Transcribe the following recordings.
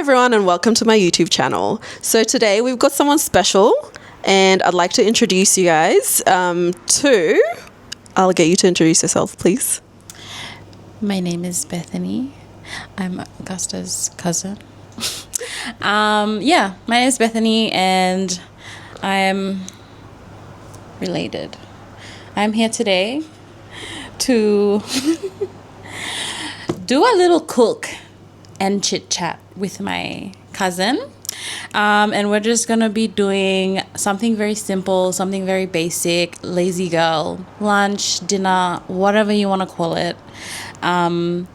everyone and welcome to my YouTube channel. So today we've got someone special and I'd like to introduce you guys to... I'll get you to introduce yourself, please. My name is Bethany. I'm Augusta's cousin. My name is Bethany and I'm related. I'm here today to do a little cook and chit chat with my cousin. And we're just gonna be doing something very simple, something very basic, lazy girl, lunch, dinner, whatever you want to call it. So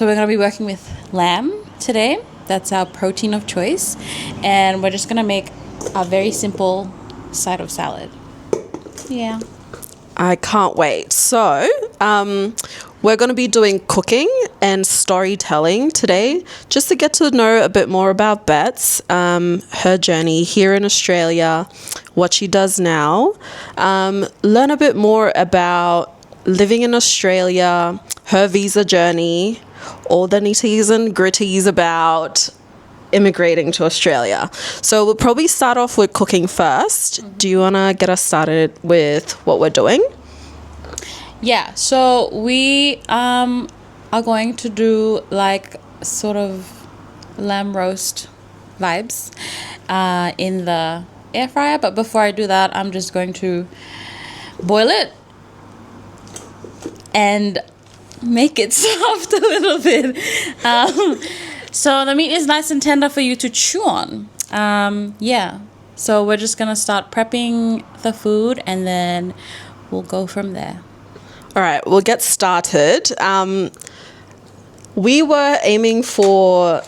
we're gonna be working with lamb today. That's our protein of choice. And we're just gonna make a very simple side of salad. Yeah. I can't wait. So, we're going to be doing cooking and storytelling today, just to get to know a bit more about Beths, her journey here in Australia, what she does now, learn a bit more about living in Australia, her visa journey, all the nitties and gritties about immigrating to Australia. So we'll probably start off with cooking first. Do you want to get us started with what we're doing? Yeah, so we are going to do like sort of lamb roast vibes in the air fryer. But before I do that, I'm just going to boil it and make it soft a little bit. So the meat is nice and tender for you to chew on. So we're just going to start prepping the food and then we'll go from there. All right, we'll get started. We were aiming for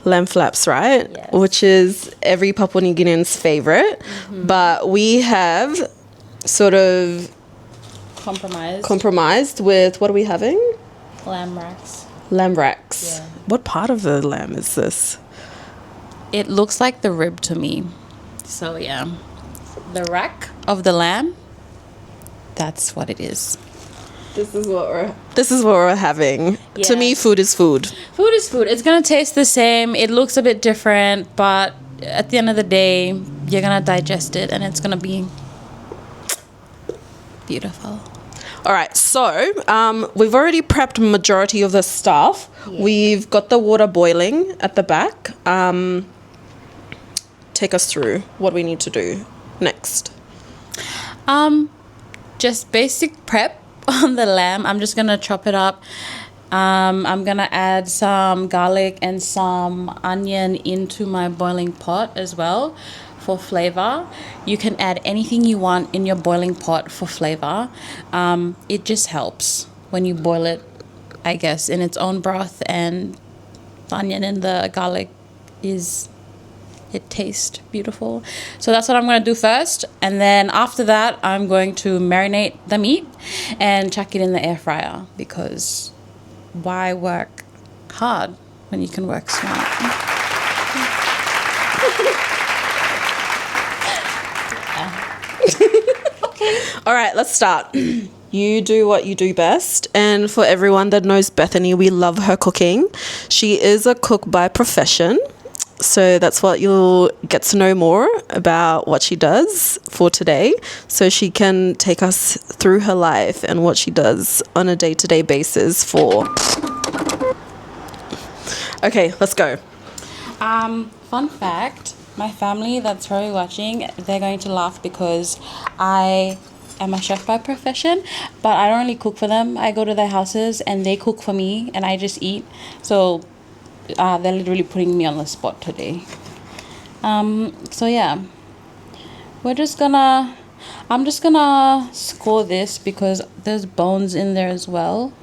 lamb flaps, right? Yes. Which is every Papua New Guinean's favorite. Mm-hmm. But we have sort of compromised with, what are we having? Lamb racks. Lamb racks. Yeah. What part of the lamb is this? It looks like the rib to me. So yeah, the rack of the lamb, that's what it is. This is what we're having. Yeah. To me, food is food. Food is food. It's gonna taste the same. It looks a bit different, but at the end of the day, you're gonna digest it and it's gonna be beautiful. All right, so we've already prepped majority of the stuff. Yeah. We've got the water boiling at the back. Take us through what we need to do next. Just basic prep on the lamb. I'm just gonna chop it up. I'm gonna add some garlic and some onion into my boiling pot as well for flavor. You can add anything you want in your boiling pot for flavor. It just helps when you boil it, I guess, in its own broth, and the onion and the garlic it tastes beautiful. So that's what I'm going to do first, and then after that I'm going to marinate the meat and chuck it in the air fryer, because why work hard when you can work smart? All right, let's start. You do what you do best. And for everyone that knows Bethany, we love her cooking. She is a cook by profession. So that's what you'll get to know more about what she does for today. So she can take us through her life and what she does on a day-to-day basis for... Okay, let's go. Fun fact, my family that's probably watching, they're going to laugh because I am a chef by profession, but I don't really cook for them. I go to their houses and they cook for me and I just eat. So they're literally putting me on the spot today. I'm just gonna score this because there's bones in there as well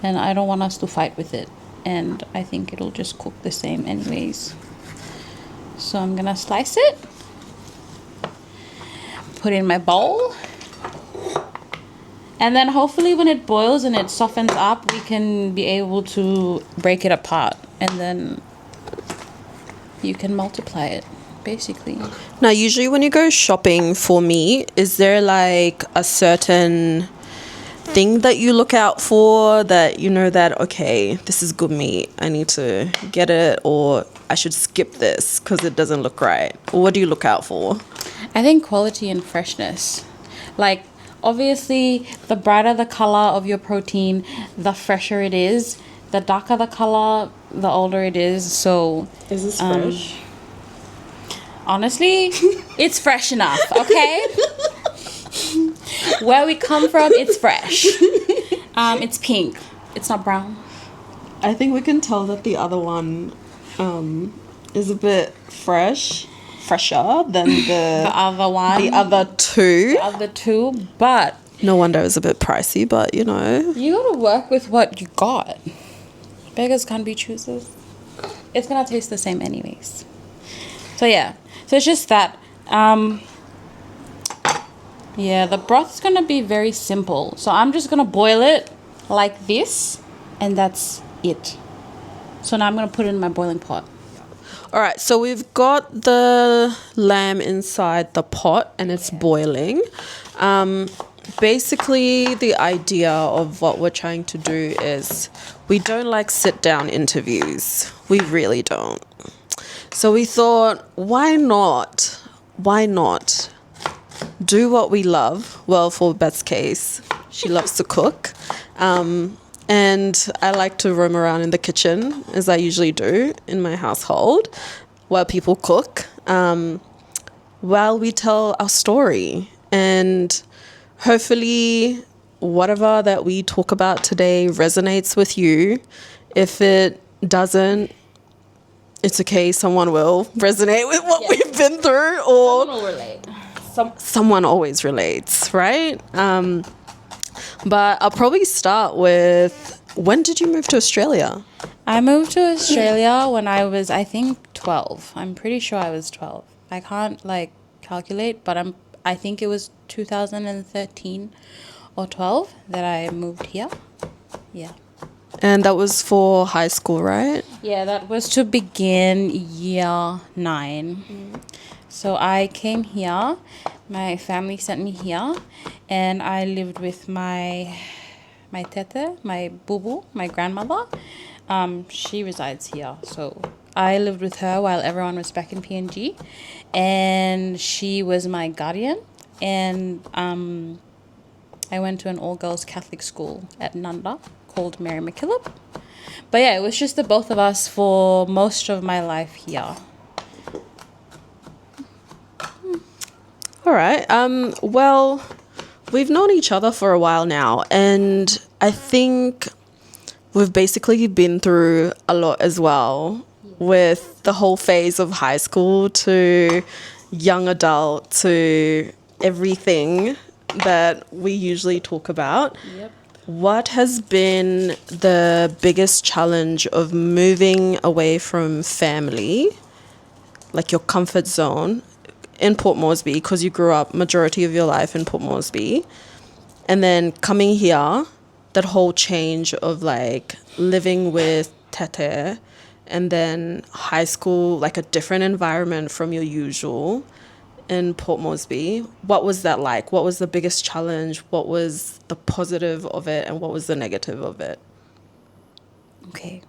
and I don't want us to fight with it, and I think it'll just cook the same anyways. So I'm gonna slice it, put it in my bowl, and then hopefully when it boils and it softens up, we can be able to break it apart, and then you can multiply it, basically. Now, usually when you go shopping for meat, is there like a certain thing that you look out for, that you know that, okay, this is good meat, I need to get it, or I should skip this because it doesn't look right? What do you look out for? I think quality and freshness. Like, obviously, the brighter the color of your protein, the fresher it is. The darker the color, the older it is. So, Is this fresh? honestly, it's fresh enough, okay? Where we come from, it's fresh. It's pink. It's not brown. I think we can tell that the other one is a bit fresher than The other one. the other two. The other two, but No wonder it's a bit pricey, but you know. you gotta work with what you got. Beggars can't be choosers. It's gonna taste the same anyways. So yeah. So it's just that. Yeah, the broth's gonna be very simple. So I'm just gonna boil it like this, and that's it. So now I'm gonna put it in my boiling pot. All right, so we've got the lamb inside the pot and it's boiling. Basically, the idea of what we're trying to do is we don't like sit down interviews. We really don't. So we thought, why not? Why not do what we love? Well, for Beth's case, she loves to cook. And I like to roam around in the kitchen, as I usually do in my household, while people cook, while we tell our story. And hopefully, whatever that we talk about today resonates with you. If it doesn't, it's okay. Someone will resonate with what we've been through, or Someone will relate. someone always relates, right? But I'll probably start with, when did you move to Australia? I moved to Australia when I was, I think, 12. I'm pretty sure I was 12. I can't calculate, but I think it was 2013 or 12 that I moved here. Yeah. And that was for high school, right? Yeah, that was to begin year 9. So I came here, my family sent me here, and I lived with my tete, my boo, my grandmother. She resides here, so I lived with her while everyone was back in PNG, and she was my guardian. And I went to an all-girls Catholic school at Nunda called Mary MacKillop. But yeah, it was just the both of us for most of my life here. All right. Well, we've known each other for a while now, and I think we've basically been through a lot as well, with the whole phase of high school to young adult to everything that we usually talk about. Yep. What has been the biggest challenge of moving away from family, like your comfort zone, in Port Moresby, because you grew up majority of your life in Port Moresby, and then coming here, that whole change of living with Tete, and then high school, like a different environment from your usual in Port Moresby? What was that like? What was the biggest challenge? What was the positive of it, and what was the negative of it? Okay.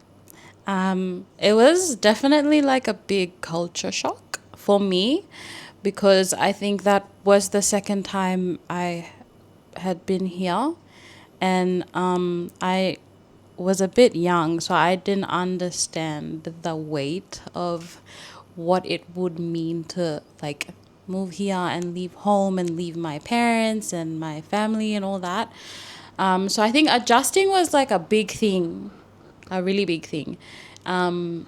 It was definitely like a big culture shock for me, because I think that was the second time I had been here, and I was a bit young, so I didn't understand the weight of what it would mean to move here and leave home and leave my parents and my family and all that. So I think adjusting was like a big thing, a really big thing. And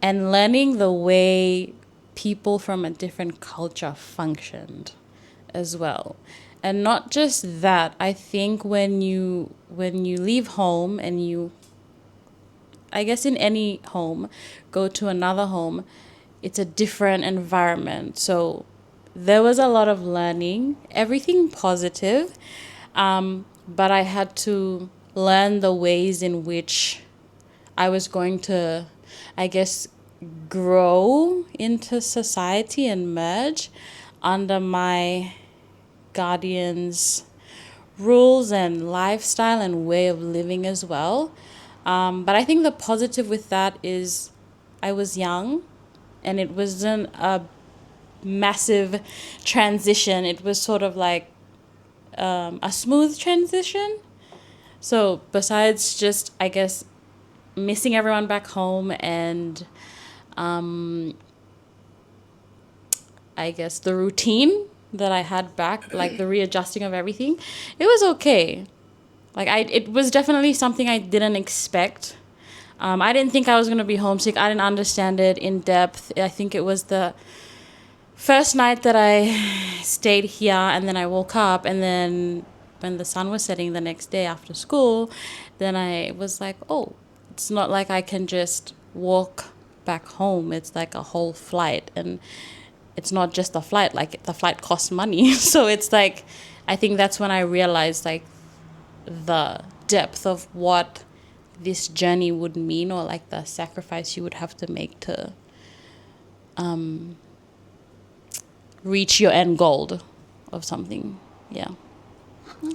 learning the way people from a different culture functioned as well. And not just that, I think when you leave home and you, I guess in any home, go to another home, it's a different environment. So there was a lot of learning, everything positive, but I had to learn the ways in which I was going to, I guess, grow into society and merge under my guardian's rules and lifestyle and way of living as well. But I think the positive with that is I was young and it wasn't a massive transition. It was sort of like a smooth transition. So besides just, I guess, missing everyone back home and I guess the routine that I had back, like the readjusting of everything, it was okay. Like it was definitely something I didn't expect. I didn't think I was gonna be homesick. I didn't understand it in depth. I think it was the first night that I stayed here, and then I woke up, and then when the sun was setting the next day after school, then I was like, oh, it's not like I can just walk back home. It's like a whole flight, and it's not just a flight. Like the flight costs money. So it's like, I think that's when I realized like the depth of what this journey would mean, or like the sacrifice you would have to make to reach your end goal of something. Yeah.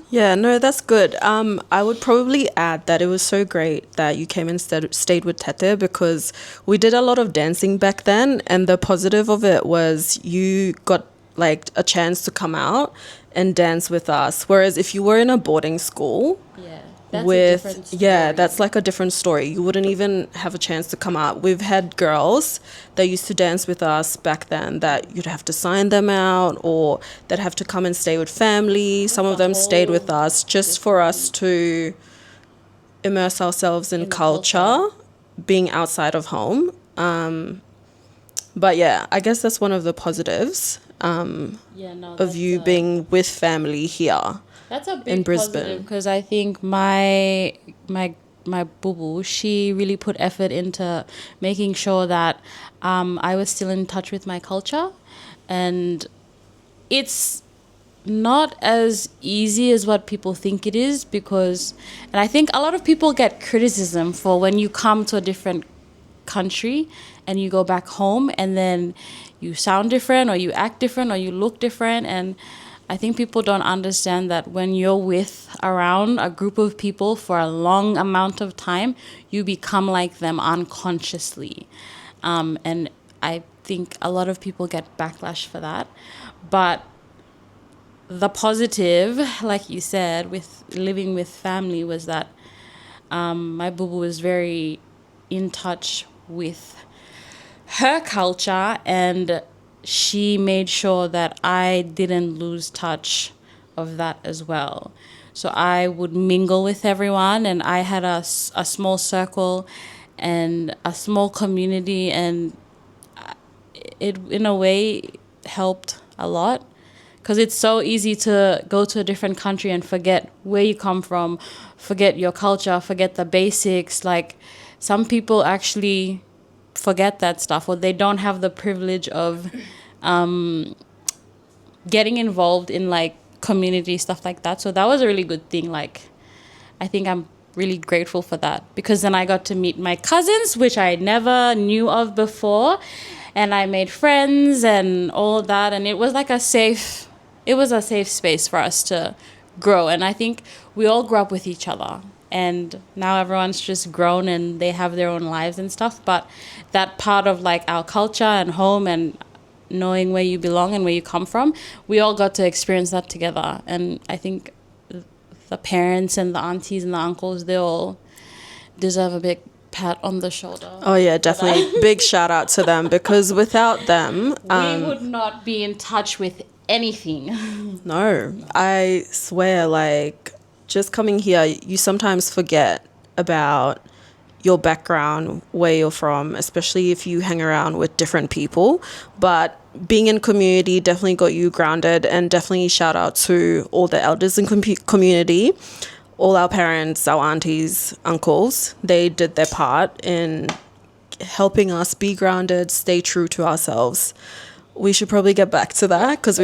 Yeah, no, that's good. I would probably add that it was so great that you came and stayed with Tete, because we did a lot of dancing back then, and the positive of it was you got like a chance to come out and dance with us. Whereas if you were in a boarding school, Yeah. That's a different story. that's like a different story. You wouldn't even have a chance to come out. We've had girls that used to dance with us back then that you'd have to sign them out, or that have to come and stay with family. Some of them stayed with us just for us to immerse ourselves in In the culture, being outside of home. But yeah, I guess that's one of the positives Yeah, no, of you being with family here. that's a in big Brisbane. positive, because I think my boo boo, she really put effort into making sure that I was still in touch with my culture, and it's not as easy as what people think it is, because, and I think a lot of people get criticism for when you come to a different country and you go back home and then you sound different, or you act different, or you look different. And I think people don't understand that when you're with around a group of people for a long amount of time, you become like them unconsciously. And I think a lot of people get backlash for that. But the positive, like you said, with living with family was that my boo boo was very in touch with her culture, and she made sure that I didn't lose touch of that as well. So I would mingle with everyone, and I had a small circle and a small community, and it in a way helped a lot, because it's so easy to go to a different country and forget where you come from, forget your culture, forget the basics. Like some people actually forget that stuff, or they don't have the privilege of getting involved in like community stuff like that. So that was a really good thing. Like I think I'm really grateful for that, because then I got to meet my cousins, which I never knew of before, and I made friends and all that, and it was like a safe space for us to grow. And I think we all grew up with each other, and now everyone's just grown and they have their own lives and stuff, but that part of like our culture and home and knowing where you belong and where you come from, we all got to experience that together. And I think the parents and the aunties and the uncles, they all deserve a big pat on the shoulder. Oh yeah, definitely. Big shout out to them, because without them, We would not be in touch with anything. no, I swear, like just coming here, you sometimes forget about your background, where you're from, especially if you hang around with different people. But being in community definitely got you grounded, and definitely shout out to all the elders in community, all our parents, our aunties, uncles. They did their part in helping us be grounded, stay true to ourselves. We should probably get back to that, because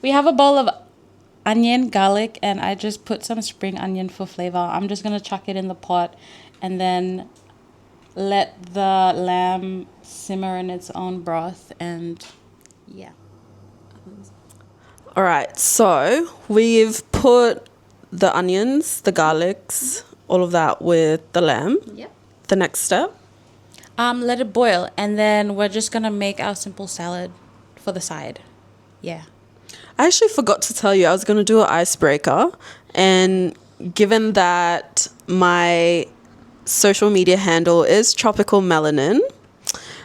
We have a bowl of onion, garlic, and I just put some spring onion for flavor. I'm just going to chuck it in the pot and then let the lamb simmer in its own broth, and yeah. All right, so we've put the onions, the garlics, all of that with the lamb. Yep. The next step. Let it boil, and then we're just gonna make our simple salad for the side. Yeah. I actually forgot to tell you I was going to do an icebreaker, and given that my social media handle is Tropical Melanin,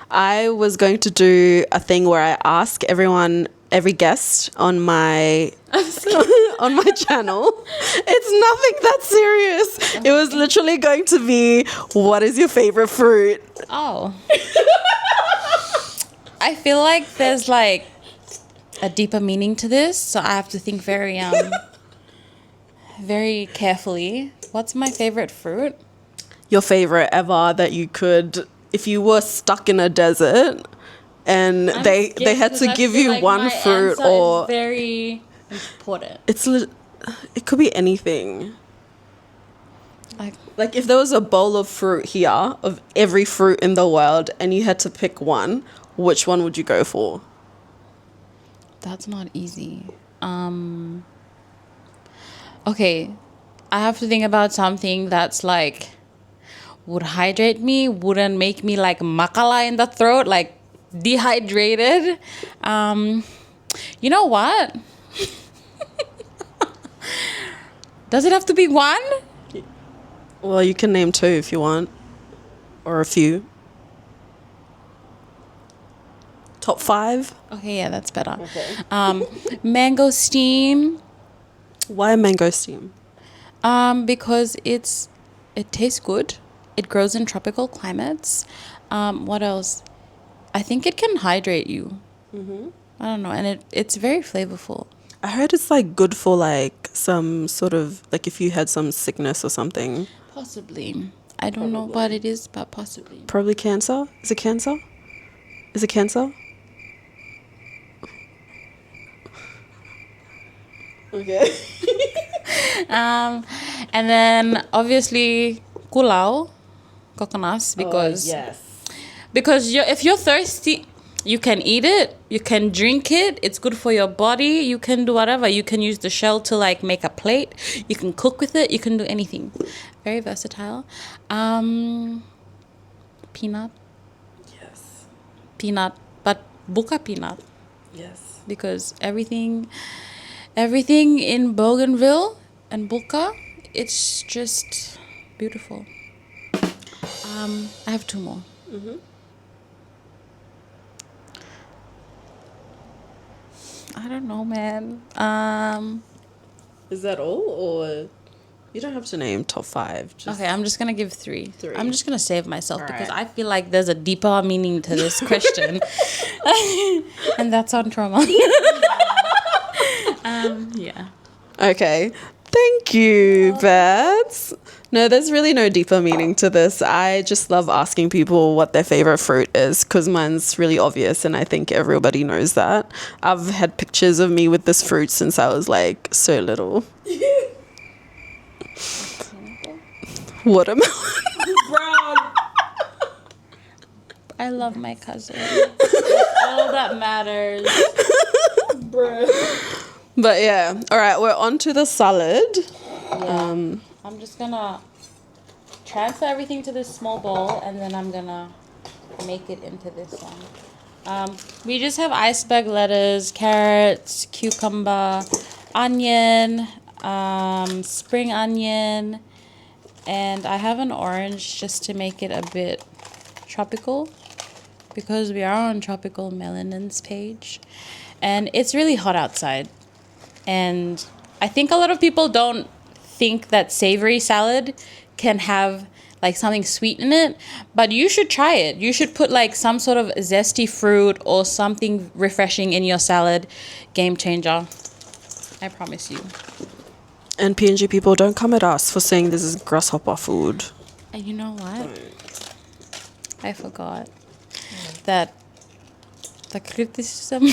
I was going to do a thing where I ask every guest on my on my channel. It's nothing that serious. It was literally going to be, what is your favorite fruit? Oh. I feel like there's like a deeper meaning to this, so I have to think very carefully. What's my favorite fruit? Your favorite ever that you could, if you were stuck in a desert and they had to give you one fruit, or very important. It could be anything. Like if there was a bowl of fruit here, of every fruit in the world, and you had to pick one, which one would you go for? That's not easy. Okay, I have to think about something that's like would hydrate me, wouldn't make me like makala in the throat, like dehydrated. You know what? Does it have to be one? Well, you can name two if you want, or a few. Top 5? Okay, yeah, that's better. Okay. Mangosteen. Why mangosteen? Because it tastes good. It grows in tropical climates. What else? I think it can hydrate you. Mm-hmm. I don't know, and it's very flavorful. I heard it's like good for like some sort of, like if you had some sickness or something. Possibly. I don't know what it is, but possibly. Probably cancer? Is it cancer? Is it cancer? Okay. And then obviously kulau, coconuts, because yes. because if you're thirsty, you can eat it, you can drink it. It's good for your body. You can do whatever. You can use the shell to like make a plate. You can cook with it. You can do anything. Very versatile. Peanut. Yes. Peanut, but buka peanut. Yes. Because everything in Bougainville and Buka, it's just beautiful. I have 2 more. Mm-hmm. I don't know, man. Is that all, or you don't have to name top 5? Okay, I'm just gonna give 3. 3. I'm just gonna save myself All because right. I feel like there's a deeper meaning to this question, and that's on trauma. Yeah. Okay. Thank you, Beths. No, there's really no deeper meaning to this. I just love asking people what their favorite fruit is because mine's really obvious and I think everybody knows that. I've had pictures of me with this fruit since I was like so little. Watermelon. Brown. I love my cousin. That's all that matters. Bruh. But yeah, all right, we're on to the salad. Yeah. I'm just gonna transfer everything to this small bowl and then I'm gonna make it into this one. We just have iceberg lettuce, carrots, cucumber, onion, spring onion, and I have an orange just to make it a bit tropical because we are on Tropical Melanin's page and it's really hot outside. And I think a lot of people don't think that savory salad can have like something sweet in it, but you should try it. You should put like some sort of zesty fruit or something refreshing in your salad. Game changer. I promise you. And PNG people, don't come at us for saying this is grasshopper food. And you know what? I forgot that the criticism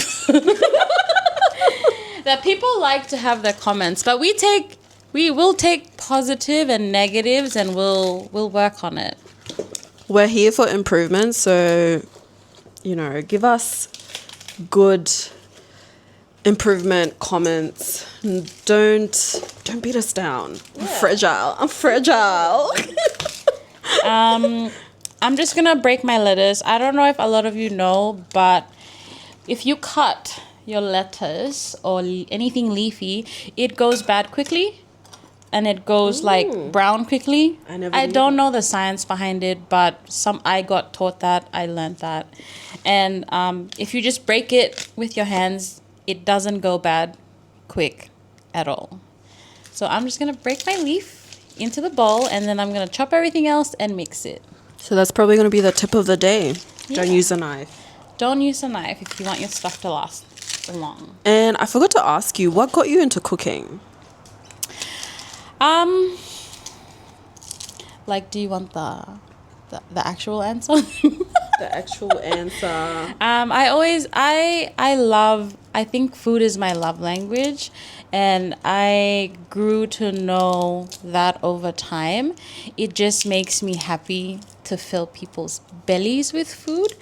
that people like to have their comments, but we will take positive and negatives and we'll work on it. We're here for improvement, so give us good improvement comments. Don't beat us down. I'm fragile. I'm just gonna break my lettuce. I don't know if a lot of you know, but if you cut your lettuce or anything leafy, it goes bad quickly, and it goes like brown quickly. I don't know the science behind it, but I got taught that. I learned that, and if you just break it with your hands, it doesn't go bad quick at all. So I'm just gonna break my leaf into the bowl, and then I'm gonna chop everything else and mix it. So that's probably going to be the tip of the day. Yeah. Don't use a knife. Don't use a knife if you want your stuff to last long. And I forgot to ask you, what got you into cooking? Like, do you want the actual answer? The actual answer. I think food is my love language, and I grew to know that over time. It just makes me happy to fill people's bellies with food.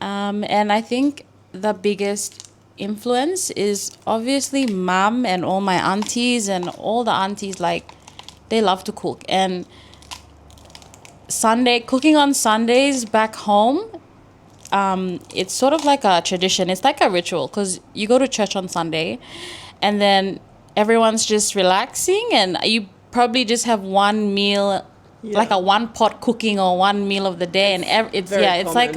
And I think the biggest influence is obviously mom and all my aunties, and all the aunties, like, they love to cook. And cooking on Sundays back home, it's sort of like a tradition. It's like a ritual, because you go to church on Sunday and then everyone's just relaxing, and you probably just have one meal, like a one pot cooking, or one meal of the day. And it's like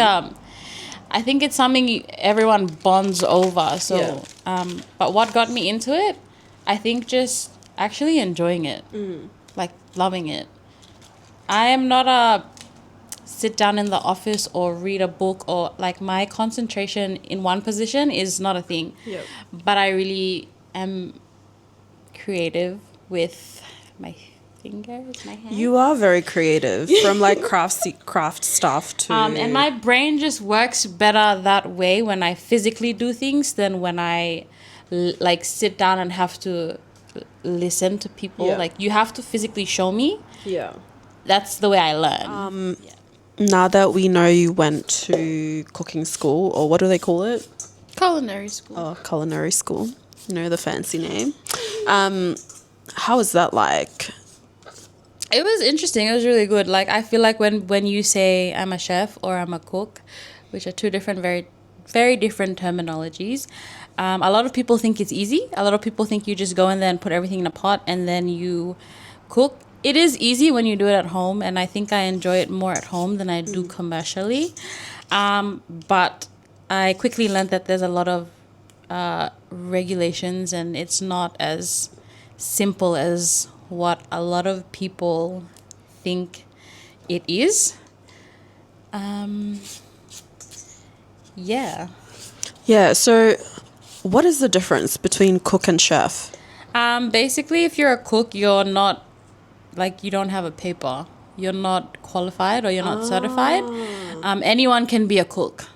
I think it's something everyone bonds over. So but what got me into it, I think just actually enjoying it, like loving it. I am not a sit down in the office or read a book, or like, my concentration in one position is not a thing. But I really am creative with my fingers, my hands. You are very creative, from like craft stuff to... and my brain just works better that way when I physically do things than when I like sit down and have to listen to people. Like, you have to physically show me. That's the way I learn. Now that we know you went to cooking school, or what do they call it? Culinary school. Oh, culinary school. You know, the fancy name. How was that like? It was interesting. It was really good. Like, I feel like when you say I'm a chef or I'm a cook, which are two different, very, very different terminologies, a lot of people think it's easy. A lot of people think you just go in there and put everything in a pot and then you cook. It is easy when you do it at home, and I think I enjoy it more at home than I do commercially. But I quickly learned that there's a lot of regulations, and it's not as simple as what a lot of people think it is. Yeah, so what is the difference between cook and chef? Basically, if you're a cook, you're not, like, you don't have a paper. You're not qualified, or you're not certified. Anyone can be a cook.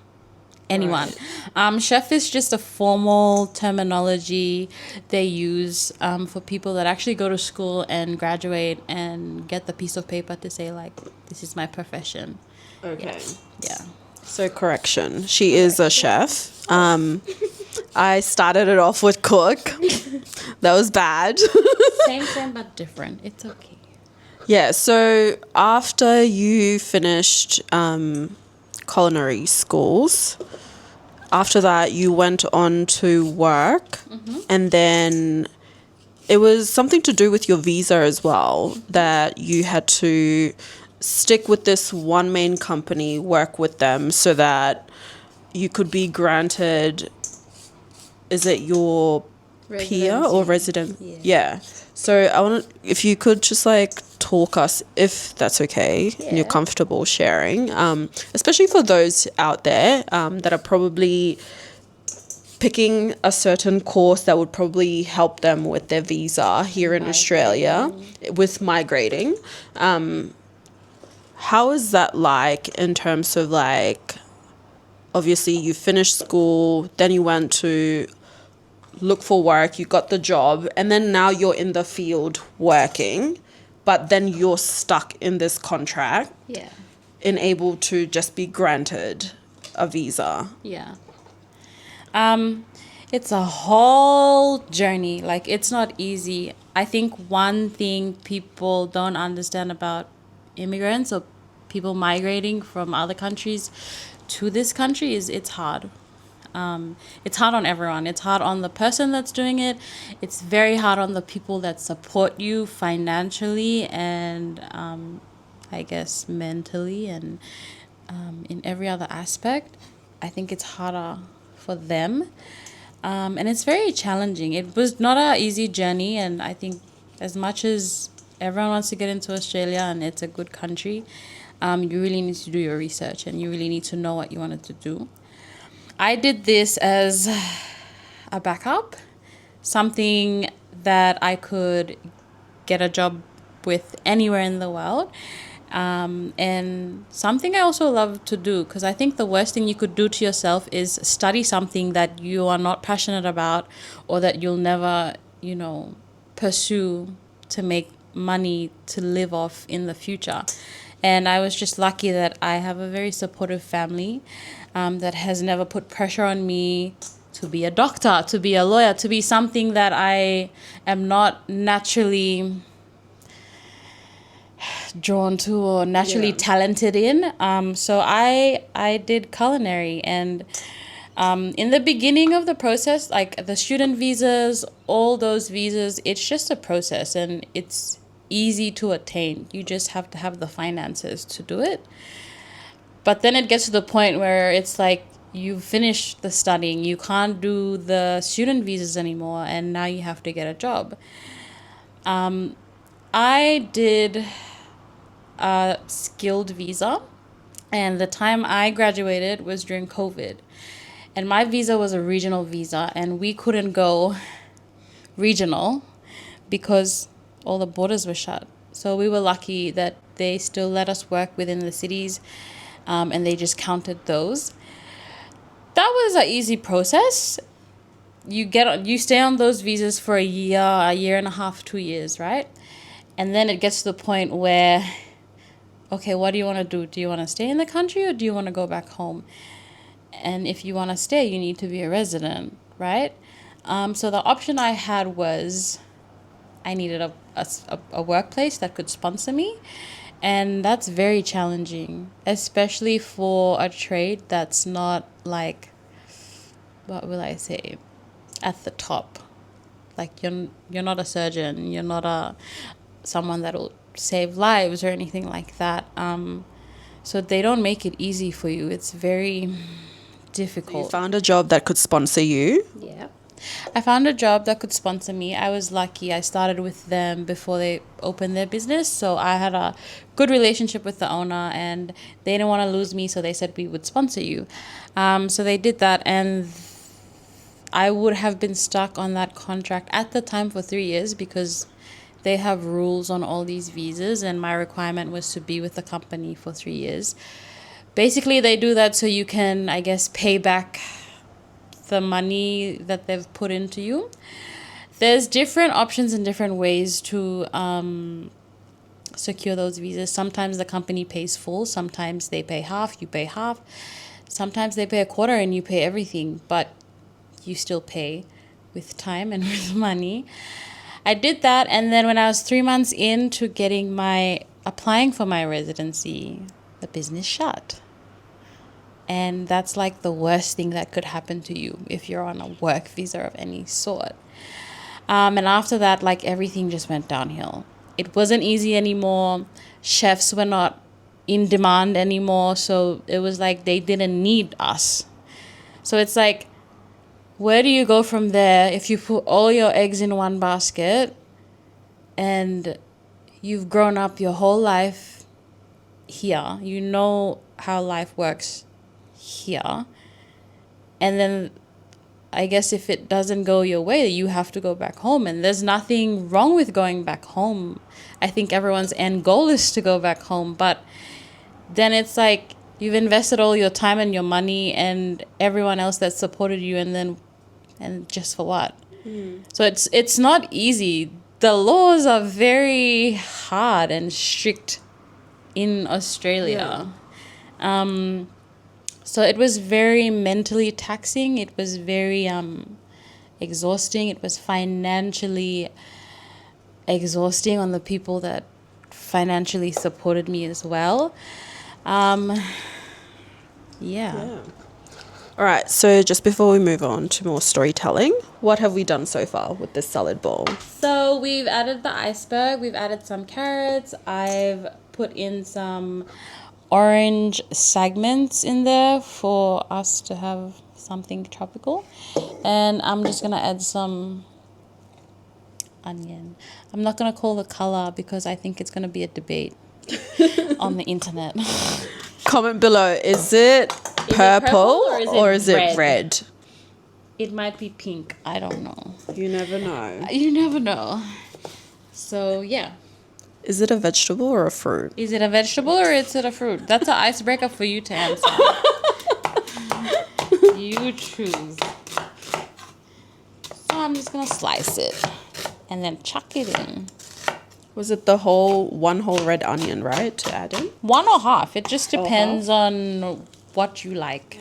Anyone. Right. Chef is just a formal terminology they use for people that actually go to school and graduate and get the piece of paper to say, like, this is my profession. Okay. Yeah. So, correction. She is a chef. I started it off with cook. That was bad. Same, but different. It's okay. Yeah, so after you finished culinary schools, after that you went on to work, and then it was something to do with your visa as well, that you had to stick with this one main company, work with them so that you could be granted, is it your peer or resident? Yeah. So I want to, if you could just like talk us, if that's okay, and you're comfortable sharing, especially for those out there that are probably picking a certain course that would probably help them with their visa here in Australia with migrating. How is that like in terms of, like, obviously you finished school, then you went to look for work, you got the job, and then now you're in the field working, but then you're stuck in this contract, unable to just be granted a visa. It's a whole journey. Like, it's not easy. I think one thing people don't understand about immigrants or people migrating from other countries to this country is it's hard. It's hard on everyone. It's hard on the person that's doing it. It's very hard on the people that support you financially and I guess mentally and in every other aspect. I think it's harder for them. And it's very challenging. It was not an easy journey, and I think as much as everyone wants to get into Australia and it's a good country, you really need to do your research and you really need to know what you wanted to do. I did this as a backup, something that I could get a job with anywhere in the world. And something I also love to do, because I think the worst thing you could do to yourself is study something that you are not passionate about or that you'll never, pursue to make money to live off in the future. And I was just lucky that I have a very supportive family that has never put pressure on me to be a doctor, to be a lawyer, to be something that I am not naturally drawn to or naturally talented in. So I did culinary, and in the beginning of the process, like the student visas, all those visas, it's just a process and it's easy to attain. You just have to have the finances to do it. But then it gets to the point where it's like you finish the studying, you can't do the student visas anymore, and now you have to get a job. I did a skilled visa, and the time I graduated was during COVID. And my visa was a regional visa, and we couldn't go regional because all the borders were shut. So we were lucky that they still let us work within the cities, and they just counted those. That was an easy process. You stay on those visas for a year and a half, 2 years, right? And then it gets to the point where, okay, what do you want to do? Do you want to stay in the country or do you want to go back home? And if you want to stay, you need to be a resident, right? So the option I had was I needed a workplace that could sponsor me. And that's very challenging, especially for a trade that's not like, what will I say, at the top. Like you're not a surgeon, you're not someone that'll save lives or anything like that. So they don't make it easy for you. It's very difficult. You found a job that could sponsor you? Yeah. I found a job that could sponsor me. I was lucky. I started with them before they opened their business. So I had a good relationship with the owner and they didn't want to lose me. So they said we would sponsor you. So they did that. And I would have been stuck on that contract at the time for 3 years because they have rules on all these visas. And my requirement was to be with the company for 3 years. Basically, they do that so you can, I guess, pay back the money that they've put into you. There's different options and different ways to secure those visas. Sometimes the company pays full. Sometimes they pay half, you pay half. Sometimes they pay a quarter and you pay everything, but you still pay with time and with money. I did that, and then when I was 3 months into applying for my residency, the business shut. And that's like the worst thing that could happen to you if you're on a work visa of any sort. And after that, like everything just went downhill. It wasn't easy anymore. Chefs were not in demand anymore. So it was like they didn't need us. So it's like, where do you go from there if you put all your eggs in one basket and you've grown up your whole life here? You know how life works here, and then I guess if it doesn't go your way, you have to go back home, and there's nothing wrong with going back home. I think everyone's end goal is to go back home, but then it's like you've invested all your time and your money and everyone else that supported you, and just for what? So it's not easy. The laws are very hard and strict in Australia. So it was very mentally taxing. It was very exhausting. It was financially exhausting on the people that financially supported me as well. Yeah. All right, so just before we move on to more storytelling, what have we done so far with this salad bowl? So we've added the iceberg, we've added some carrots, I've put in some orange segments in there for us to have something tropical. And I'm just going to add some onion. I'm not going to call the color because I think it's going to be a debate on the internet. Comment below, is it purple or is it red? It might be pink. I don't know. You never know. You never know. So, yeah. Is it a vegetable or a fruit? Is it a vegetable or is it a fruit? That's an icebreaker for you to answer. You choose. So I'm just going to slice it and then chuck it in. Was it one whole red onion, right, to add in? One or half. It just depends on what you like.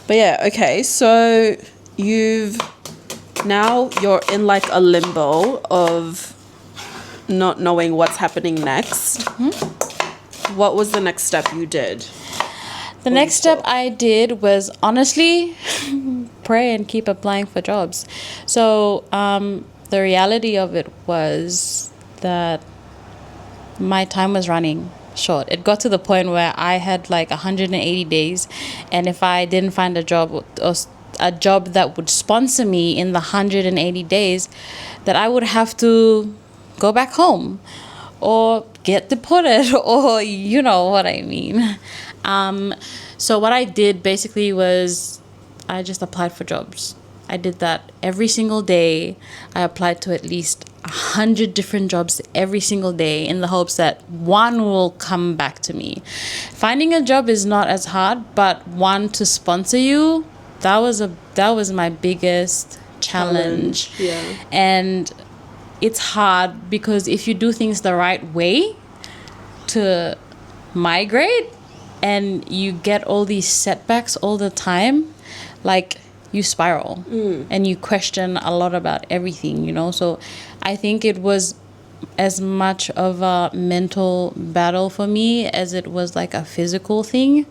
But yeah, okay, so you're in like a limbo of not knowing what's happening next. Mm-hmm. What was the next step you did? The next step I did was honestly pray and keep applying for jobs. So the reality of it was that my time was running short. It got to the point where I had like 180 days, and if I didn't find a job or a job that would sponsor me in the 180 days, that I would have to go back home or get deported, or you know what I mean. So what I did basically was I just applied for jobs. I did that every single day. I applied to at least 100 different jobs every single day in the hopes that one will come back to me. Finding a job is not as hard, but one to sponsor you, that was my biggest challenge. Yeah. And it's hard because if you do things the right way to migrate and you get all these setbacks all the time, like you spiral and you question a lot about everything, you know. So I think it was as much of a mental battle for me as it was like a physical thing.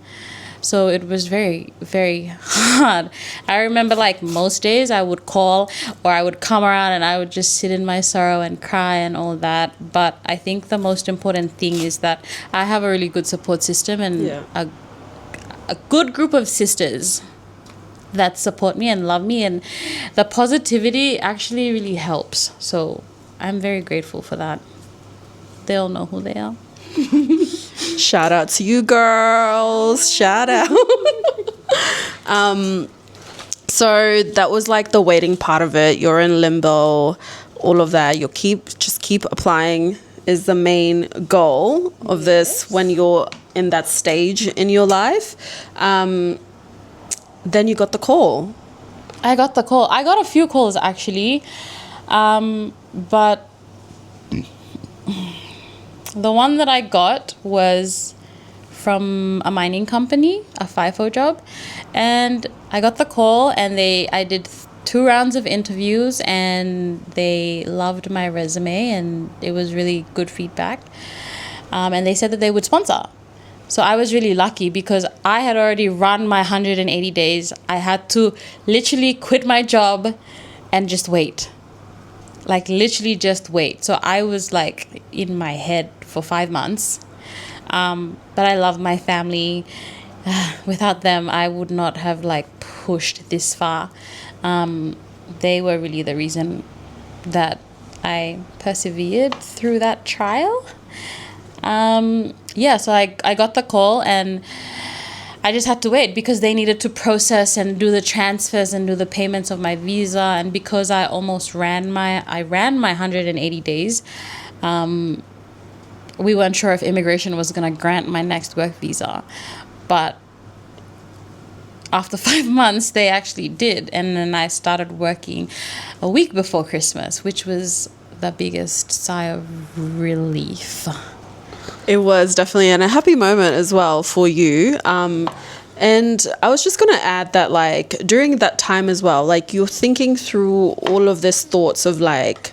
So it was very, very hard. I remember like most days I would call or I would come around and I would just sit in my sorrow and cry and all that. But I think the most important thing is that I have a really good support system and a good group of sisters that support me and love me, and the positivity actually really helps. So I'm very grateful for that. They'll know who they are. Shout out to you girls. Shout out. So that was like the waiting part of it. You're in limbo, all of that. You just keep applying is the main goal of this when you're in that stage in your life. Then you got the call. I got the call. I got a few calls actually. But the one that I got was from a mining company, a FIFO job. And I got the call and I did 2 rounds of interviews and they loved my resume and it was really good feedback. And they said that they would sponsor. So I was really lucky because I had already run my 180 days. I had to literally quit my job and just wait. Like literally just wait. So I was like in my head for 5 months. But I love my family. Without them, I would not have like pushed this far. They were really the reason that I persevered through that trial. So I got the call and I just had to wait because they needed to process and do the transfers and do the payments of my visa. And because I almost ran my 180 days, we weren't sure if immigration was going to grant my next work visa. But after 5 months, they actually did. And then I started working a week before Christmas, which was the biggest sigh of relief. It was definitely a happy moment as well for you. And I was just going to add that, like, during that time as well, like, you're thinking through all of this thoughts of, like,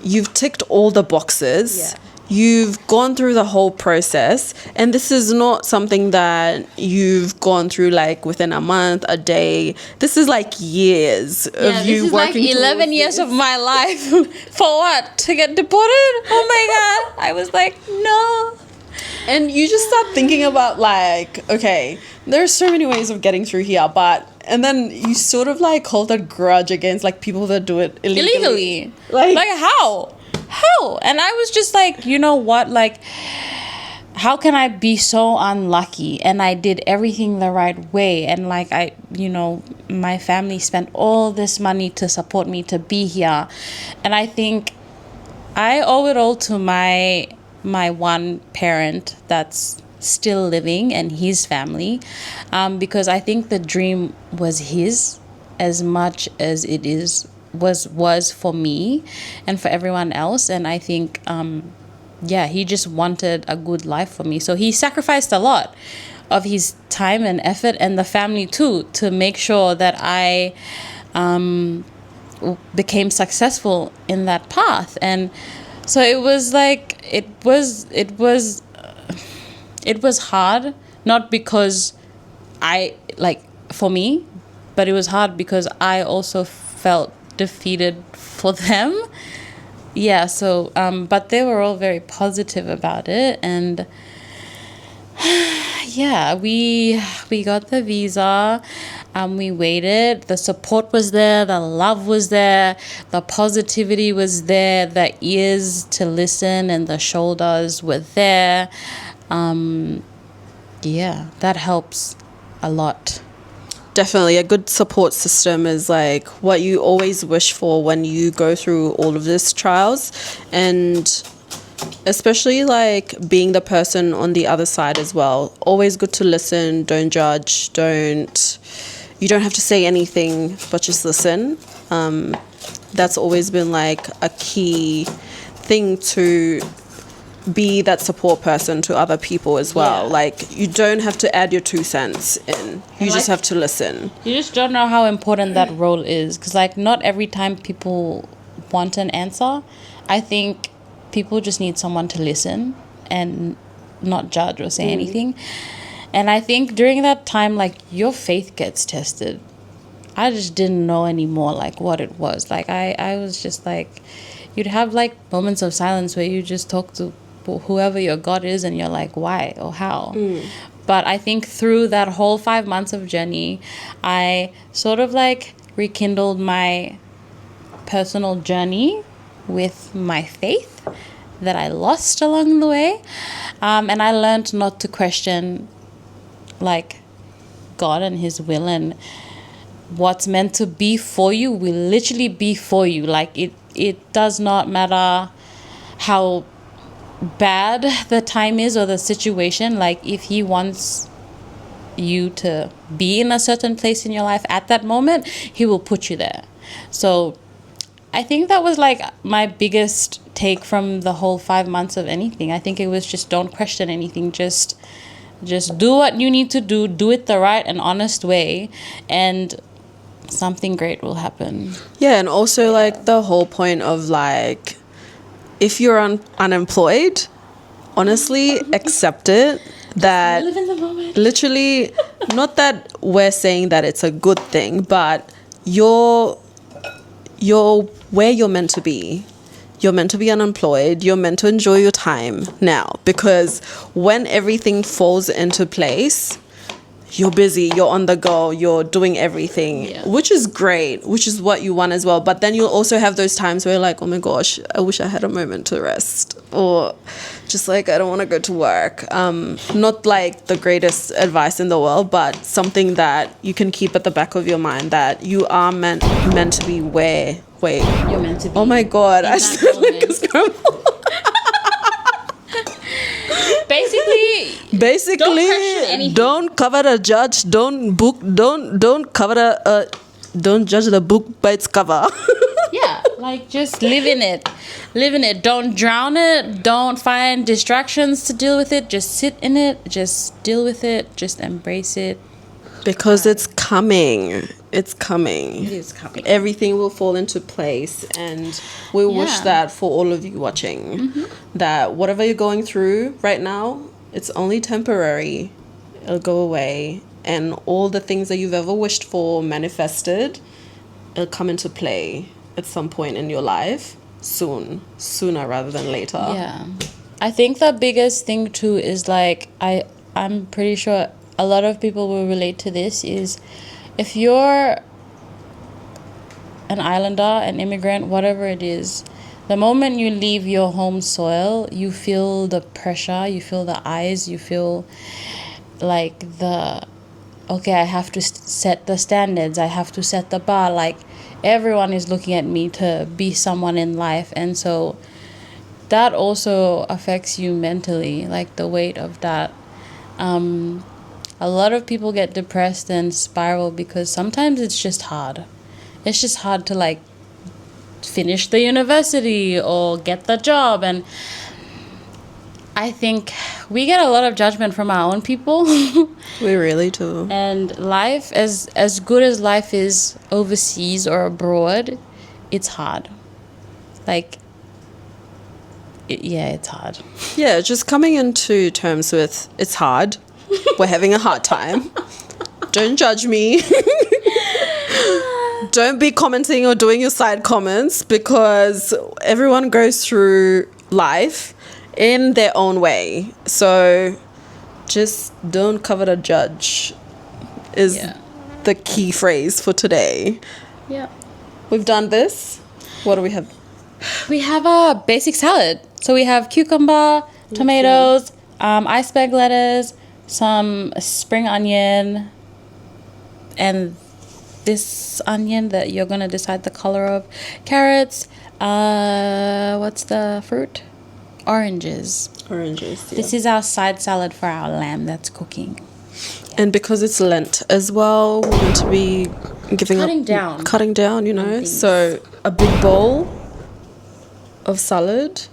you've ticked all the boxes. Yeah. You've gone through the whole process. And this is not something that you've gone through, like, within a month, a day. This is, like, years of Yeah, you this is like working 11 years of my life. For what? To get deported? Oh my God. I was like, no. And you just start thinking about, like, okay, there's so many ways of getting through here, and then you sort of, like, hold a grudge against, like, people that do it illegally. Like how? And I was just like, you know what? Like, how can I be so unlucky? And I did everything the right way. And like, my family spent all this money to support me to be here. And I think I owe it all to my one parent that's still living and his family, because I think the dream was his as much as it was for me and for everyone else. And I think he just wanted a good life for me, so he sacrificed a lot of his time and effort, and the family too, to make sure that I became successful in that path. And so it was like, it was hard, not because for me, but it was hard because I also felt defeated for them. Yeah, so, but they were all very positive about it. And yeah, we got the visa. We waited. The support was there. The love was there. The positivity was there. The ears to listen and the shoulders were there. That helps a lot. Definitely, a good support system is, like, what you always wish for when you go through all of these trials. And especially, like, being the person on the other side as well. Always good to listen. Don't judge. You don't have to say anything, but just listen. That's always been, like, a key thing to be that support person to other people as well. Yeah. Like, you don't have to add your 2 cents in. You just have to listen. You just don't know how important that role is, because, like, not every time people want an answer. I think people just need someone to listen and not judge or say anything. And I think during that time, like, your faith gets tested. I just didn't know anymore, like, what it was. Like, I was just like, you'd have, like, moments of silence where you just talk to whoever your God is, and you're like, why or how? But I think through that whole 5 months of journey, I sort of, like, rekindled my personal journey with my faith that I lost along the way. And I learned not to question, like, God and his will, and what's meant to be for you will literally be for you. Like, it does not matter how bad the time is or the situation. Like, if he wants you to be in a certain place in your life at that moment, he will put you there. So I think that was, like, my biggest take from the whole 5 months of anything. I think it was just, don't question anything. Just do what you need to do it the right and honest way, and something great will happen. Yeah, and also, like, the whole point of, like, if you're unemployed, honestly, accept it. That Live in the moment. literally, not that we're saying that it's a good thing, but you're where you're meant to be. You're meant to be unemployed. You're meant to enjoy your time now, because when everything falls into place, you're busy, you're on the go, you're doing everything, which is great, which is what you want as well. But then you'll also have those times where you're like, oh my gosh, I wish I had a moment to rest, or just like, I don't want to go to work. Not like the greatest advice in the world, but something that you can keep at the back of your mind, that you are meant to be where. Wait. You're meant to be. Oh my God. I sound like a scramble. Basically, don't cover a judge, don't judge the book by its cover. Yeah, like, just live in it. Don't drown it. Don't find distractions to deal with it. Just sit in it. Just deal with it. Just embrace it. Because it's coming. It's coming. It is coming. Everything will fall into place, and we wish Yeah. that for all of you watching, that whatever you're going through right now, it's only temporary. It'll go away, and all the things that you've ever wished for manifested, it'll come into play at some point in your life sooner rather than later. Yeah. I think the biggest thing too is like I'm pretty sure a lot of people will relate to this is if you're an islander, an immigrant, whatever it is, the moment you leave your home soil, you feel the pressure, you feel the eyes, you feel like okay, I have to set the standards, I have to set the bar, like everyone is looking at me to be someone in life, and so that also affects you mentally, like the weight of that. A lot of people get depressed and spiral because sometimes it's just hard. It's just hard to like finish the university or get the job, and I think we get a lot of judgment from our own people. We really do. And life, as good as life is overseas or abroad, it's hard. Like, it's hard. Yeah, just coming into terms with it's hard. We're having a hard time. Don't judge me. Don't be commenting or doing your side comments, because everyone goes through life in their own way. So just don't cover the judge is the key phrase for today. Yeah. We've done this. What do we have? We have a basic salad. So we have cucumber, tomatoes, iceberg lettuce, some spring onion, and this onion that you're going to decide the color of, carrots, what's the fruit? Oranges. Oranges, yeah. This is our side salad for our lamb that's cooking. And because it's Lent as well, we're going to be cutting down, you know. So a big bowl of salad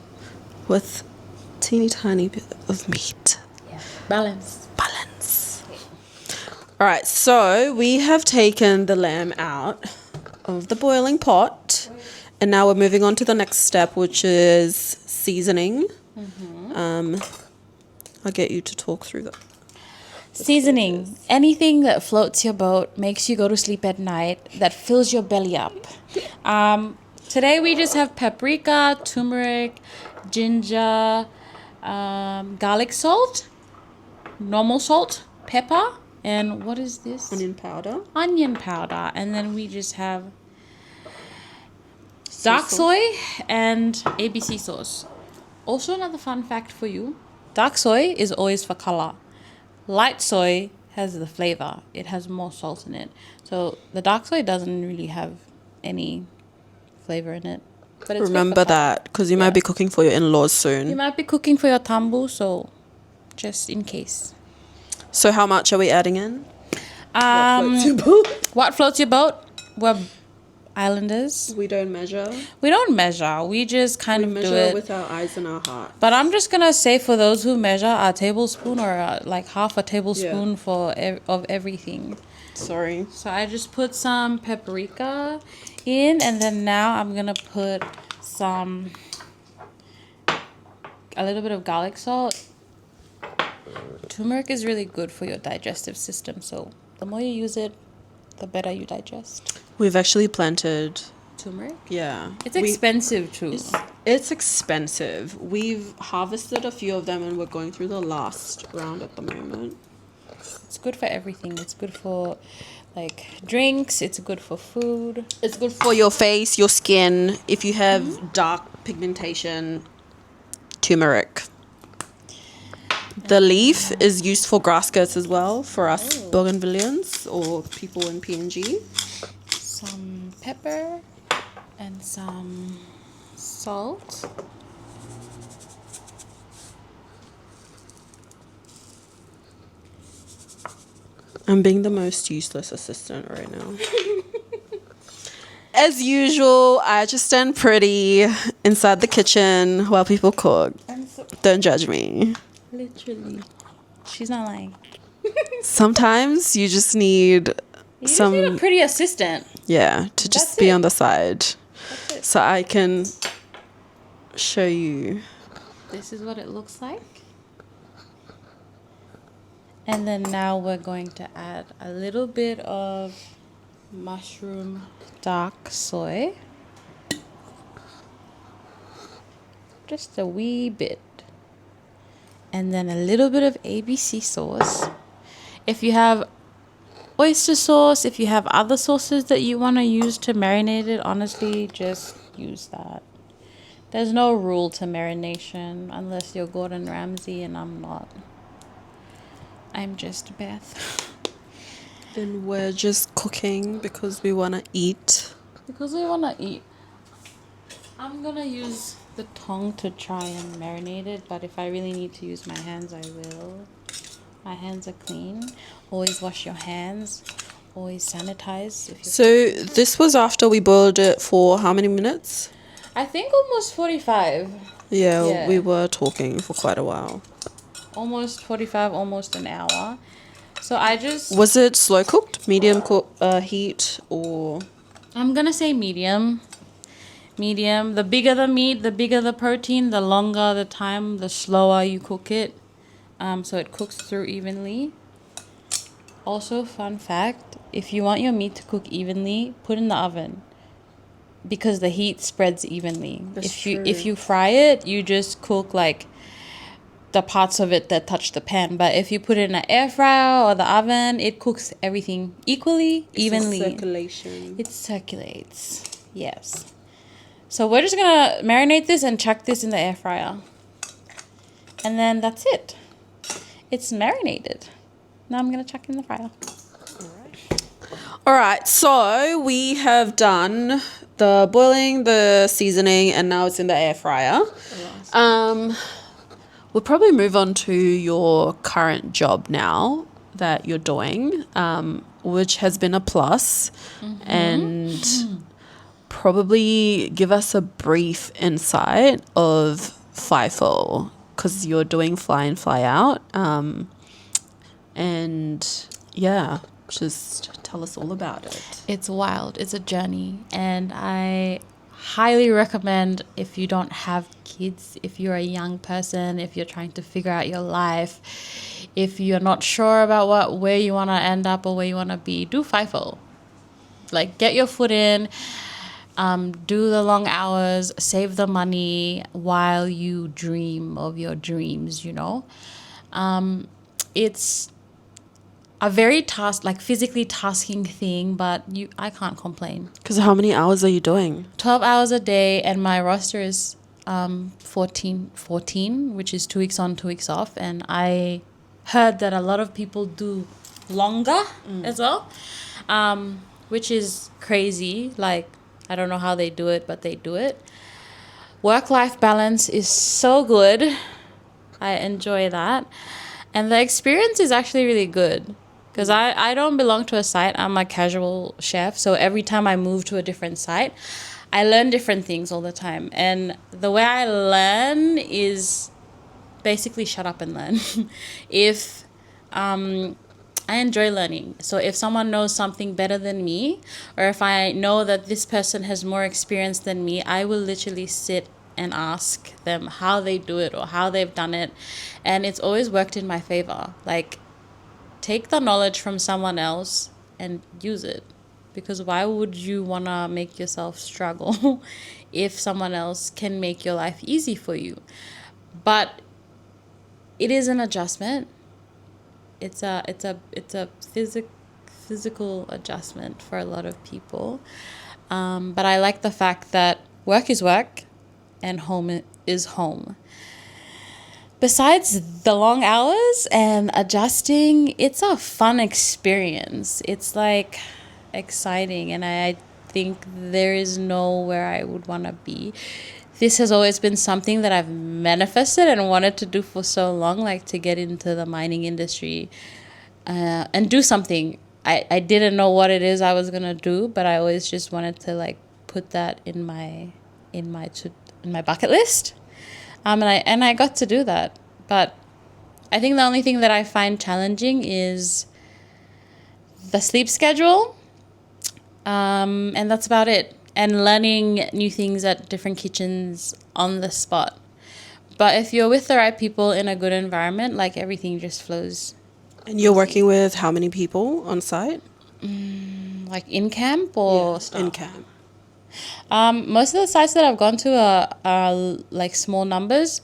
with teeny tiny bit of meat. Yeah. Balance. All right, so we have taken the lamb out of the boiling pot, and now we're moving on to the next step, which is seasoning. I'll get you to talk through that. Seasoning. Anything that floats your boat, makes you go to sleep at night, that fills your belly up. Today we just have paprika, turmeric, ginger, garlic salt, normal salt, pepper, and what is this? Onion powder. And then we just have dark soy and ABC sauce. Also, another fun fact for you, dark soy is always for color. Light soy has the flavor. It has more salt in it. So the dark soy doesn't really have any flavor in it. But it's remember that, because you might be cooking for your in-laws soon. You might be cooking for your tambu, so just in case. So how much are we adding in? What floats your boat? We're islanders. We don't measure. We don't measure. We just kind of do it. We measure with our eyes and our heart. But I'm just going to say, for those who measure, a tablespoon or like half a tablespoon of everything. Sorry. So I just put some paprika in, and then now I'm going to put a little bit of garlic salt. Turmeric is really good for your digestive system, so the more you use it, the better you digest. We've actually planted turmeric. Yeah. It's expensive too. It's expensive. We've harvested a few of them, and we're going through the last round at the moment. It's good for everything. It's good for like drinks. It's good for food. It's good for your face, your skin. If you have dark pigmentation, turmeric. The leaf is used for grass skirts as well, for us Bougainvilleans or people in PNG. Some pepper and some salt. I'm being the most useless assistant right now. As usual, I just stand pretty inside the kitchen while people cook. Don't judge me. Literally. She's not lying. Sometimes you just need You just need a some, pretty assistant. yeah, to just That's be it. on the side. That's it. So I can show you. This is what it looks like. And then now we're going to add a little bit of mushroom dark soy. Just a wee bit. And then a little bit of ABC sauce. If you have oyster sauce, if you have other sauces that you want to use to marinate it, honestly, just use that. There's no rule to marination unless you're Gordon Ramsay, and I'm not. I'm just Beth. And we're just cooking because we want to eat. Because I want to eat. I'm going to use the tongue to try and marinate it, but if I really need to use my hands, I will. My hands are clean. Always wash your hands. Always sanitize. So this was after we boiled it for how many minutes? I think almost 45. Yeah, we were talking for quite a while. Almost 45, almost an hour. So I just... Was it slow cooked, medium heat, or? I'm going to say medium. Medium. The bigger the meat, the bigger the protein, the longer the time, the slower you cook it. So it cooks through evenly. Also, fun fact, if you want your meat to cook evenly, put in the oven. Because the heat spreads evenly. If you fry it, you just cook like the parts of it that touch the pan. But if you put it in an air fryer or the oven, it cooks everything equally, evenly. Circulation. It circulates. Yes. So we're just gonna marinate this and chuck this in the air fryer. And then that's it. It's marinated. Now I'm gonna chuck it in the fryer. All right, so we have done the boiling, the seasoning, and now it's in the air fryer. We'll probably move on to your current job now that you're doing, which has been a plus, and probably give us a brief insight of FIFO, because you're doing fly in, fly out, and yeah, just tell us all about it. It's wild. It's a journey. And I highly recommend, if you don't have kids, if you're a young person, if you're trying to figure out your life, if you're not sure about where you want to end up or where you want to be, do FIFO. Like, get your foot in, do the long hours, save the money while you dream of your dreams, you know. It's a very physically tasking thing, but I can't complain. Because how many hours are you doing? 12 hours a day, and my roster is 14, which is 2 weeks on, 2 weeks off. And I heard that a lot of people do longer as well, which is crazy. Like, I don't know how they do it, but they do it. Work-life balance is so good. I enjoy that. And the experience is actually really good. Because I don't belong to a site. I'm a casual chef. So every time I move to a different site, I learn different things all the time. And the way I learn is basically shut up and learn. I enjoy learning. So if someone knows something better than me, or if I know that this person has more experience than me, I will literally sit and ask them how they do it or how they've done it. And it's always worked in my favor. Like, take the knowledge from someone else and use it. Because why would you want to make yourself struggle if someone else can make your life easy for you? But it is an adjustment. It's a physical adjustment for a lot of people. But I like the fact that work is work and home is home. Besides the long hours and adjusting, it's a fun experience. It's like exciting, and I think there is nowhere I would want to be. This has always been something that I've manifested and wanted to do for so long, like to get into the mining industry and do something. I didn't know what it is I was gonna do, but I always just wanted to like put that in my bucket list. And I got to do that. But I think the only thing that I find challenging is the sleep schedule. And that's about it. And learning new things at different kitchens on the spot. But if you're with the right people in a good environment, like everything just flows. And you're working with how many people on site? Like in camp or staff? In camp. Most of the sites that I've gone to are like small numbers.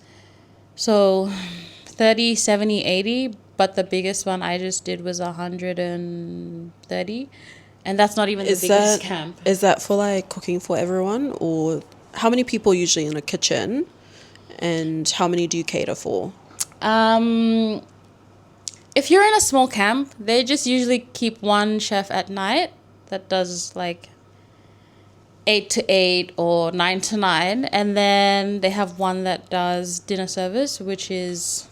So 30, 70, 80. But the biggest one I just did was 130. And that's not even the biggest camp. Is that for like cooking for everyone, or how many people usually in a kitchen, and how many do you cater for? If you're in a small camp, they just usually keep one chef at night that does like 8 to 8 or 9 to 9. And then they have one that does dinner service, which is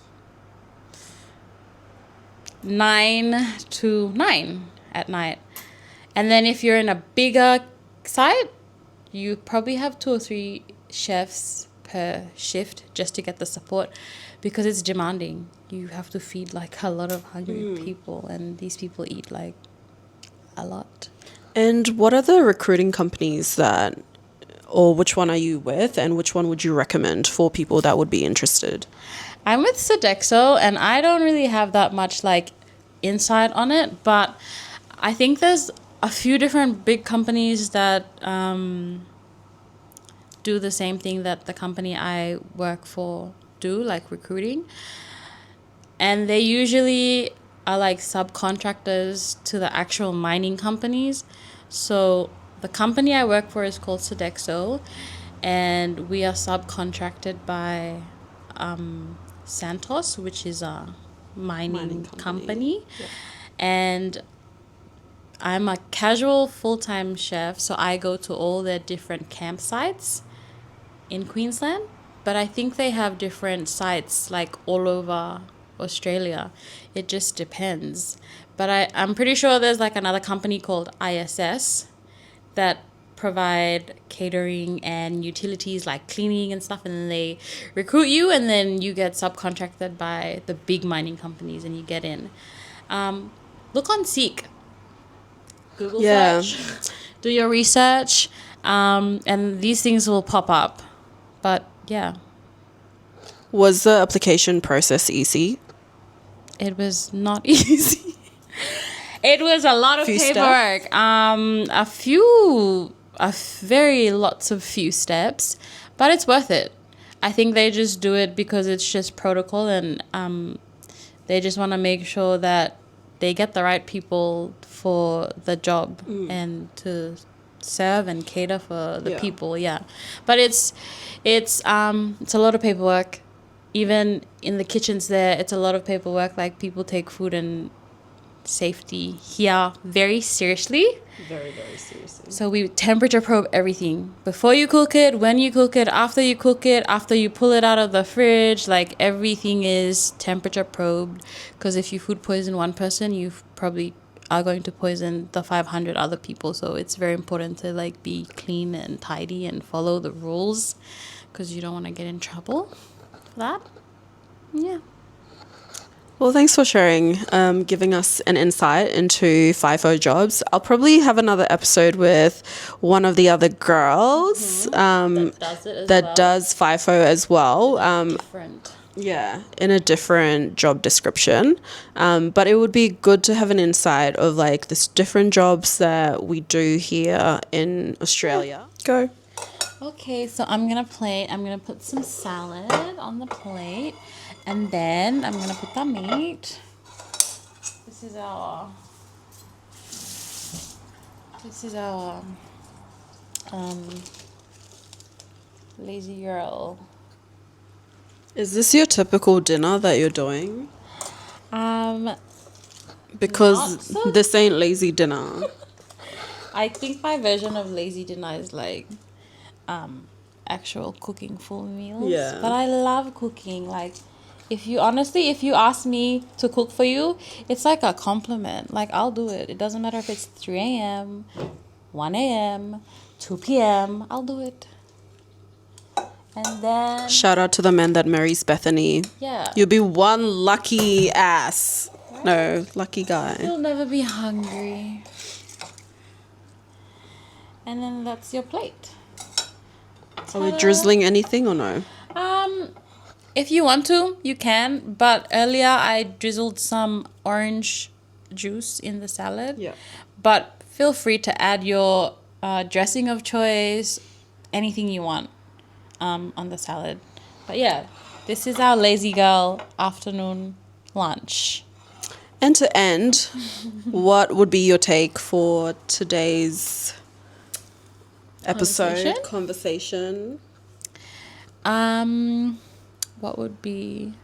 9 to 9 at night. And then if you're in a bigger site, you probably have 2 or 3 chefs per shift just to get the support, because it's demanding. You have to feed like a lot of hungry people, and these people eat like a lot. And what are the recruiting companies or which one are you with, and which one would you recommend for people that would be interested? I'm with Sodexo, and I don't really have that much like insight on it, but I think there's a few different big companies that do the same thing that the company I work for do, like recruiting. And they usually are like subcontractors to the actual mining companies. So the company I work for is called Sodexo, and we are subcontracted by Santos, which is a mining company. Yeah. And I'm a casual full-time chef, so I go to all their different campsites in Queensland. But I think they have different sites like all over Australia. It just depends. But I'm pretty sure there's like another company called ISS that provide catering and utilities like cleaning and stuff, and then they recruit you, and then you get subcontracted by the big mining companies and you get in. Look on Seek. Google search. Do your research, and these things will pop up. But yeah. Was the application process easy? It was not easy. It was a lot of paperwork. Lots of few steps, but it's worth it. I think they just do it because it's just protocol, and they just want to make sure that they get the right people for the job and to serve and cater for the people. Yeah, but it's a lot of paperwork. Even in the kitchens there, it's a lot of paperwork. Like, people take food and safety here very seriously. Very, very seriously. So we temperature probe everything. Before you cook it, when you cook it, after you cook it, after you pull it out of the fridge, like everything is temperature probed. Because if you food poison one person, you probably are going to poison the 500 other people. So it's very important to like be clean and tidy and follow the rules, because you don't want to get in trouble for that. Yeah. Well, thanks for sharing, giving us an insight into FIFO jobs. I'll probably have another episode with one of the other girls that does FIFO as well. Different. Yeah, in a different job description. But it would be good to have an insight of like the different jobs that we do here in Australia. Go. Okay, so I'm gonna put some salad on the plate, and then I'm gonna put the meat. This is our lazy girl. Is this your typical dinner that you're doing? Because this ain't lazy dinner. I think my version of lazy dinner is like actual cooking full meals. Yeah. But I love cooking. Like, if you ask me to cook for you, it's like a compliment. Like, I'll do it. It doesn't matter if it's 3 a.m., 1 a.m., 2 p.m. I'll do it. And then, Shout out to the man that marries Bethany. yeah. You'll be one lucky ass. No, lucky guy. You'll never be hungry. And then that's your plate. Are we drizzling anything or no? If you want to, you can. But earlier I drizzled some orange juice in the salad. Yeah. But feel free to add your dressing of choice, anything you want on the salad. But yeah, this is our lazy girl afternoon lunch. And to end, what would be your take for today's episode conversation? What would be?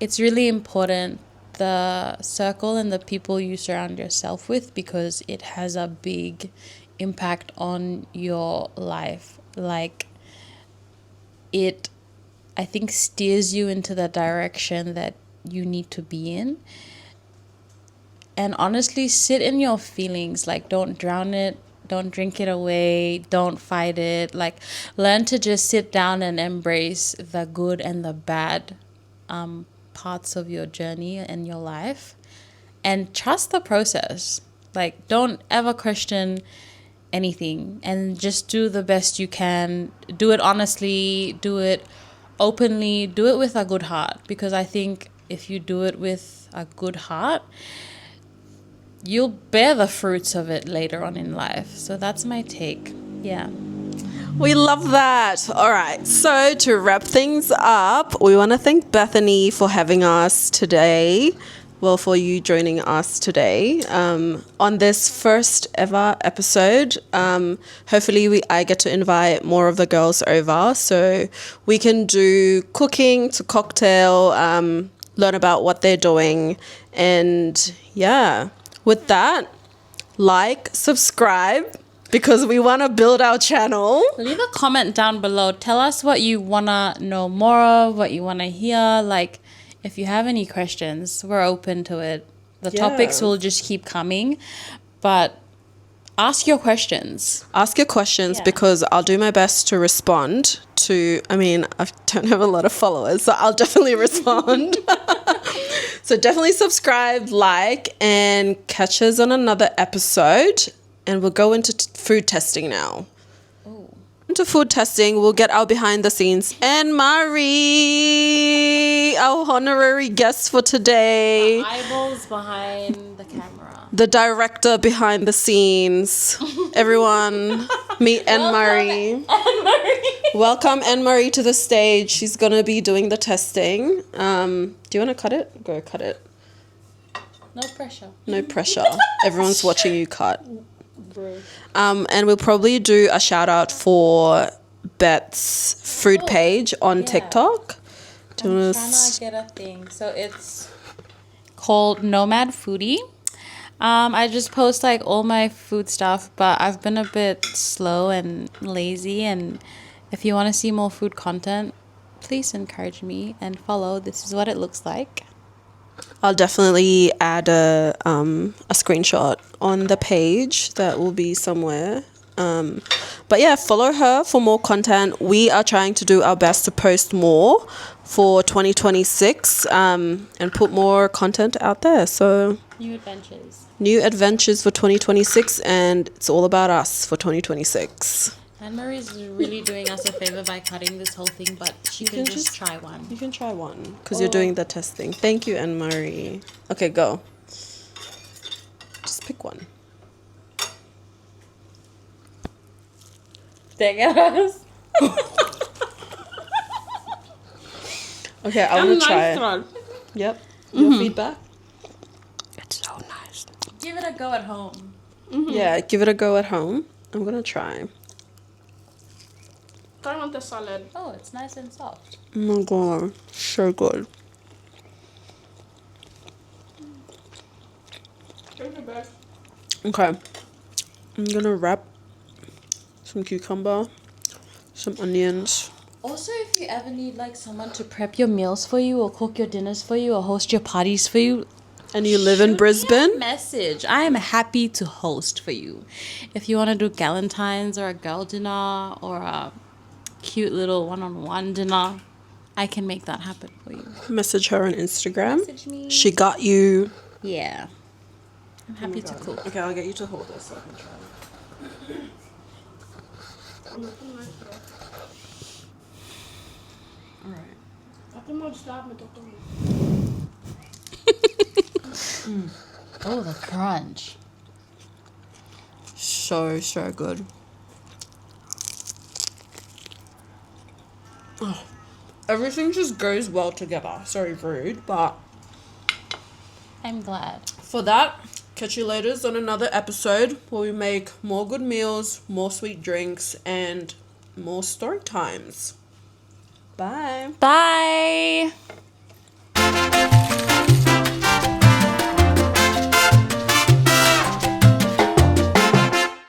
It's really important the circle and the people you surround yourself with, because it has a big impact on your life. Like, it, I think, steers you into the direction that you need to be in. And honestly, sit in your feelings. Like, don't drown it. Don't drink it away. Don't fight it. Like, learn to just sit down and embrace the good and the bad parts of your journey and your life. And trust the process. Like, don't ever question anything. And just do the best you can. Do it honestly. Do it openly. Do it with a good heart. Because I think if you do it with a good heart, you'll bear the fruits of it later on in life. So that's my take. Yeah. We love that. All right. So to wrap things up, we want to thank Bethany for having us today. Well, for you joining us today on this first ever episode. Hopefully I get to invite more of the girls over so we can do cooking to cocktail, learn about what they're doing. And yeah, with that, like, subscribe, because we want to build our channel. Leave a comment down below. Tell us what you want to know more of, what you want to hear. Like, if you have any questions, we're open to it. The topics will just keep coming. But ask your questions. Ask your questions because I'll do my best to respond to, I don't have a lot of followers, so I'll definitely respond. So definitely subscribe, like, and catch us on another episode. And we'll go into food testing now. Oh. Into food testing, we'll get our behind the scenes. And Marie, our honorary guest for today. The eyeballs behind the camera. The director behind the scenes. Everyone, meet Anne-Marie. Welcome Anne-Marie to the stage. She's going to be doing the testing. Do you want to cut it? Go cut it. No pressure. No pressure. Everyone's watching you cut. And we'll probably do a shout out for Beth's food page on TikTok. I'm trying to get a thing. So it's called Nomad Foodie. I just post like all my food stuff, but I've been a bit slow and lazy. And if you want to see more food content, please encourage me and follow. This is what it looks like. I'll definitely add a screenshot on the page that will be somewhere. But yeah, follow her for more content. We are trying to do our best to post more for 2026 and put more content out there. So New adventures for 2026, and it's all about us for 2026. Anne-Marie is really doing us a favor by cutting this whole thing, but she can just try one. You can try one because you're doing the testing. Thank you, Anne-Marie. Okay, go. Just pick one. Dang it. Okay, I want to try it. Yep. Your feedback? It's so nice. Give it a go at home. Yeah, give it a go at home. I'm going to try. I want the salad. Oh, it's nice and soft. Oh my god, so good. Okay, I'm gonna wrap some cucumber, some onions. Also, if you ever need like someone to prep your meals for you or cook your dinners for you or host your parties for you, And you live in Brisbane? Message. I am happy to host for you. If you want to do galentine's or a girl dinner or a cute little one-on-one dinner, I can make that happen for you. Message her on Instagram. Message me. She got you. Yeah. I'm happy to cook. Okay, I'll get you to hold this so I can try it. Alright. Oh, the crunch. So good. Oh, everything just goes well together. Sorry, rude, but I'm glad. for that, catch you later on another episode where we make more good meals, more sweet drinks, and more story times. Bye. Bye.